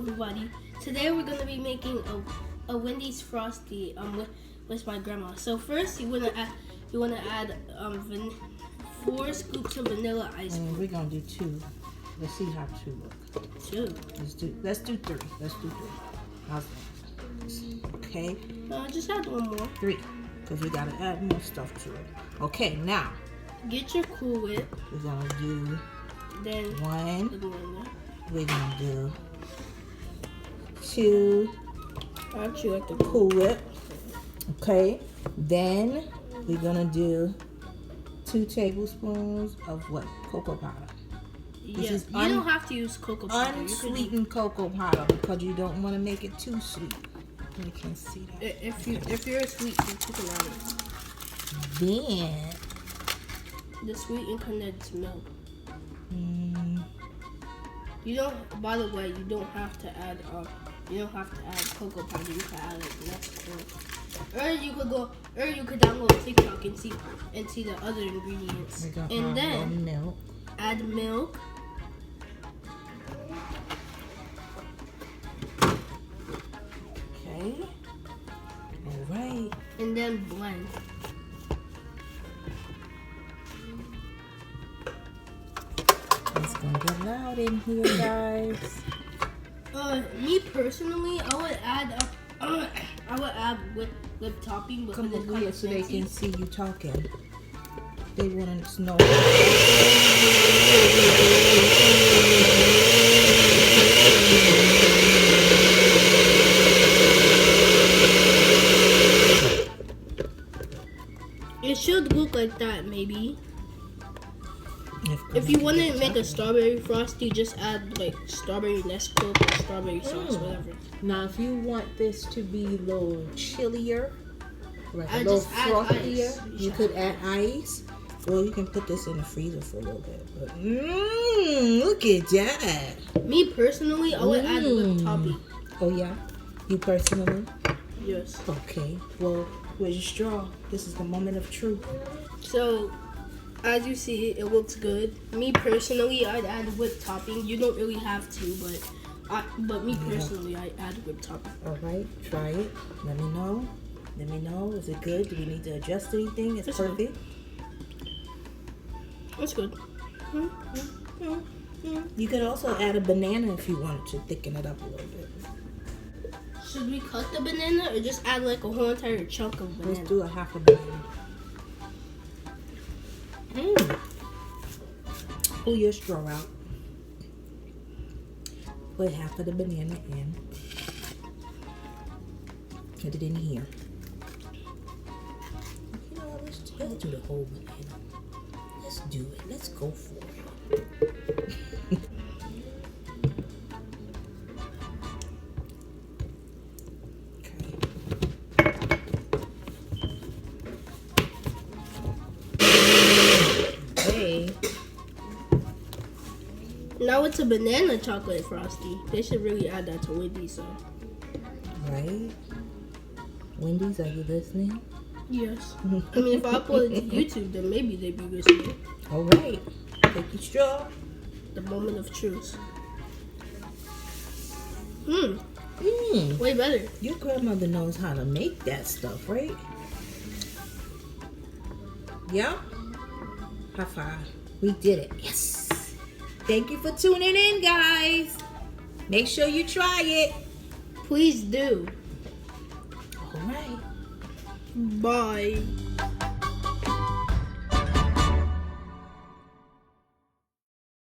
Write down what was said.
everybody. Today we're gonna be making a Wendy's Frosty with my grandma. So first you wanna add 4 scoops of vanilla ice cream. We're gonna do 2. Let's see how 2 look. 2. Let's do 3. Let's do 3. How's that? Okay. Just add 1 more. 3, because we gotta add more stuff to it. Okay, now get your Cool Whip. We're gonna do Then 1. We're gonna do 2. Aren't you like the Cool Whip. Okay. Then we're gonna do 2 tablespoons of what? Cocoa powder. Yeah, you don't have to use cocoa powder. Unsweetened cocoa powder because you don't want to make it too sweet. You can see that. If you're sweet, you can add it. Then the sweetened condensed milk. You don't. By the way, you don't have to add cocoa powder. You can add like less corn. Or you could download TikTok and see the other ingredients. And then milk. Add milk. Okay. All right. And then blend. It's gonna get loud in here, guys. Me personally, I would add whipped topping, but come over here so they can see you talking. They want to know. It should look like that, maybe. If you want to make a strawberry frosty, just add like strawberry Nesquik or strawberry sauce, whatever. Now, if you want this to be a little chillier, like a little just add frothier, ice. you could add ice. Well, you can put this in the freezer for a little bit. But, look at that. Me personally, I would add whipped topping. Oh, yeah? You personally? Yes. Okay. Well, where's your straw? This is the moment of truth. So, as you see, it looks good. Me personally, I'd add whipped topping. You don't really have to, but me personally, I add whipped topping. All right. Try it. Let me know. Let me know. Is it good? Do we need to adjust anything? It's perfect. Good. That's good. You could also add a banana if you wanted to thicken it up a little bit. Should we cut the banana or just add like a whole entire chunk of banana? Let's do a half a banana. Pull your straw out. Put half of the banana in. Put it in here. You know what? Let's do the whole banana. Let's do it. Let's go for it. Now it's a banana chocolate frosty. They should really add that to Wendy's. So. Right? Wendy's, are you listening? Yes. I mean, if I upload it to YouTube, then maybe they'd be listening. All right. Take your straw. The moment of truth. Way better. Your grandmother knows how to make that stuff, right? Yeah? High five. We did it. Yes. Thank you for tuning in, guys. Make sure you try it. Please do. All right. Bye.